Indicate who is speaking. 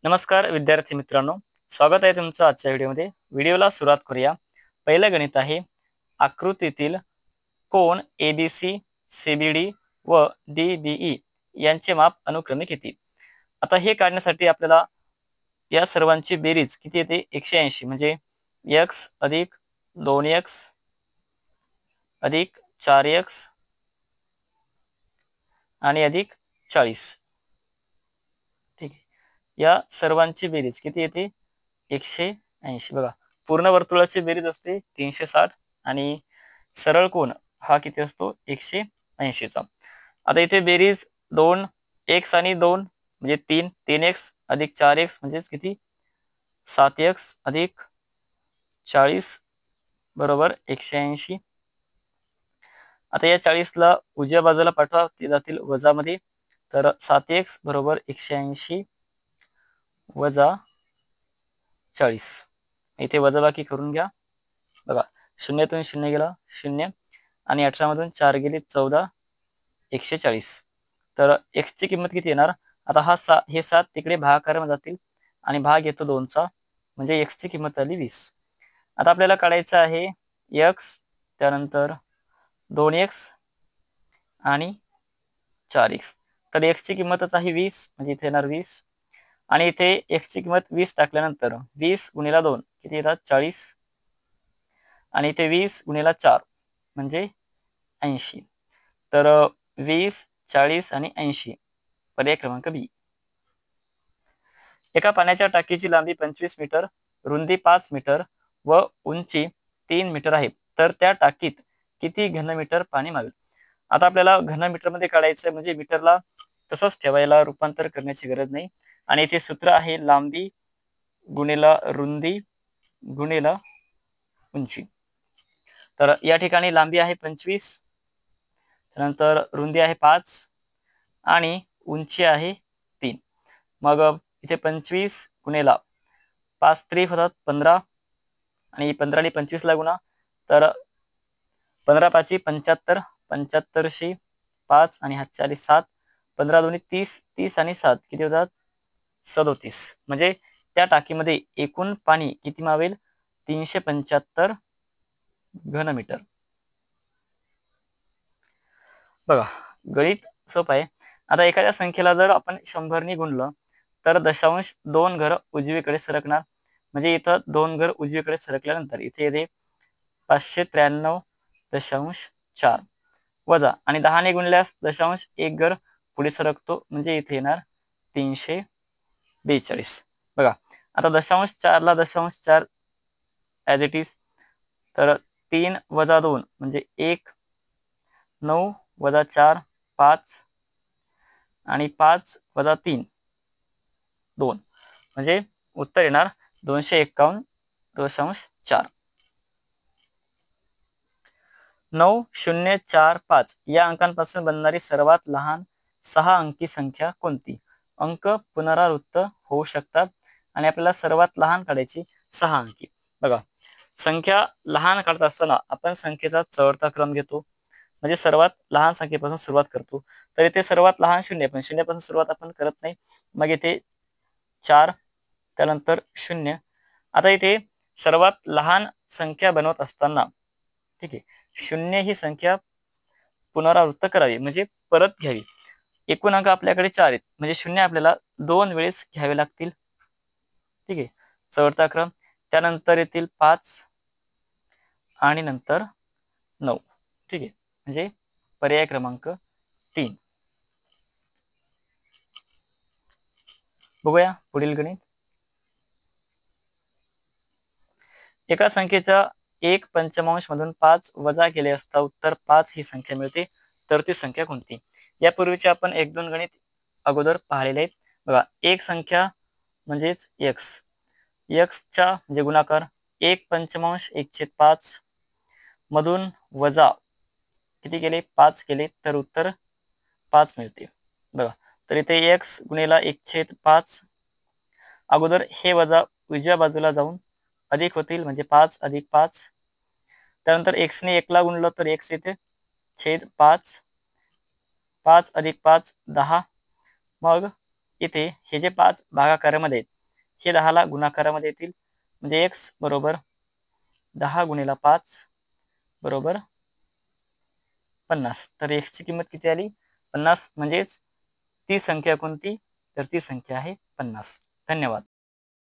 Speaker 1: नमस्कार विद्यार्थी मित्रांनो, स्वागत आहे तुमचं आजच्या व्हिडिओमध्ये। व्हिडिओला सुरुवात करूया। पहिलं गणित आहे, आकृतीतील कोन एबीसी, सीबीडी व डीबीई यांचे माप अनुक्रमे किती? आता हे काढण्यासाठी आपल्याला या सर्वांची बेरीज किती येते? 180 म्हणजे x अधिक 2x अधिक 4x आणि अधिक 40। ठीक आहे, या सर्वांची बेरीज किती येते? 180। बघा, पूर्ण वर्तुळाची बेरीज असते 360 आणि सरळ कोन हा किती असतो? 180 चा। आता इथे बेरीज 2x आणि 2 म्हणजे 3x अधिक 4x म्हणजेच किती? 7x अधिक 40 बरोबर 180। आता या 40 ला उजव्या बाजूला पाठवा, ते जातील वजामध्ये, तर 7x बरोबर 180 वजा 40। इथे वजाबाकी करून घ्या। बघा, शून्यातून शून्य गेला 0 आणि 18 मधून 4 गेले 14, 140। तर x ची किंमत किती येणार? आता हे 7 तिकडे भागाकारामध्ये जातील आणि भाग येतो 2 चा, म्हणजे x ची किंमत आली 20। आता आपल्याला काढायचं आहे x, त्यानंतर 2x आणि 4x। तर x ची किंमतच आहे 20, म्हणजे इथे येणार 20 आणि इथे x ची किंमत 20 टाकल्यानंतर 20 गुणिला 2 किती येतात? 40 आणि इथे 20 गुणिला 4 म्हणजे 80। तर 20, 40 आणि 80 पर्याय क्रमांक बी। एका पाण्याच्या टाकीची लांबी 25 मीटर, रुंदी 5 मीटर व उंची 3 मीटर आहे, तर त्या टाकीत किती घनमीटर पाणी मावेल? आता आपल्याला घनमीटर मध्ये काढायचं, म्हणजे मीटरला तसंच ठेवायला रूपांतर करण्याची गरज नाही। आणि इथे सूत्र आहे लांबी गुणिला रुंदी गुणिला उंची। तर या ठिकाणी लांबी आहे 25, नंतर रुंदी आहे 5 आणि उंची आहे 3। मग इथे 25 गुणिला 5 त्रिक होतात 15 आणि 15 आणि 25 ला गुणा, तर 15 5 75, 75 5 आणि 7 40 7, 15 दोन्ही 30, 30 आणि 7 किती होतात? 37। म्हणजे त्या टाकीमध्ये एकूण पाणी किती मावेल? 375 घनमीटर। बघा, गणित सोपं आहे। आता एखाद्या संख्येला जर आपण 100 ने गुणलं तर दशांश 2 घर उजवीकडे सरकणार, म्हणजे इथं 2 घर उजवीकडे सरकल्यानंतर इथे येते 593.4 वजा, आणि 10 ने गुणल्यास दशांश 1 घर पुढे सरकतो, म्हणजे इथे येणार 342। बघा, आता दशांश 4 ला दशांश 4 ॲज इट इज, तर 3 वजा 2 म्हणजे 1, 9 वजा 4 5 आणि 5 वजा 3 2, म्हणजे उत्तर येणार 251.4। 9045 या अंकांपासून बनणारी सर्वात लहान 6 अंकी संख्या कोणती? अंक पुनरावृत्त होऊ शकतात आणि आपल्याला सर्वात लहान काढायची 6 अंकी। बघा, संख्या लहान काढत असताना आपण संख्येचा चढता क्रम घेतो, म्हणजे सर्वात लहान संख्येपासून सुरुवात करतो। तर इथे सर्वात लहान 0, पण 0 पासून सुरुवात आपण करत नाही। मग इथे 4, त्यानंतर 0। आता इथे सर्वात लहान संख्या बनवत असताना, ठीक आहे, 0 ही संख्या पुनरावृत्त करावी, म्हणजे परत घ्यावी। एकूण अंक आपल्याकडे 4 आहेत, म्हणजे 0 आपल्याला 2 वेळेस घ्यावे लागतील। ठीक आहे, चढता क्रम, त्यानंतर येतील 5 आणि नंतर 9। ठीक आहे, म्हणजे पर्याय क्रमांक 3। बघूया पुढील गणित। एका संख्येचा 1/5 मधून 5 वजा केले असता उत्तर 5 ही संख्या मिळते, तर ती संख्या कोणती? यापूर्वीचे आपण 1-2 गणित अगोदर पाहिलेले आहेत। बघा, एक संख्या म्हणजेच x, x चा म्हणजे गुणाकार 1/5 1/5 मधून वजा किती केले? 5 केले, तर उत्तर 5 मिळते। बघा, तर इथे x गुणिला 1/5, अगोदर हे वजा उजव्या बाजूला जाऊन अधिक होतील, म्हणजे 5 अधिक 5, त्यानंतर x ने 1 ला गुणलं तर x येते छेद 5, 5 अधिक 5 10। मग इथे हे जे 5 भागाकारामध्ये हे 10ला गुणाकारामध्ये येतील, म्हणजे x बरोबर 10 गुणिला 5 बरोबर 50. तर x ची किंमत किती आली? 50. म्हणजेच ती संख्या कोणती? तर ती संख्या आहे 50. धन्यवाद.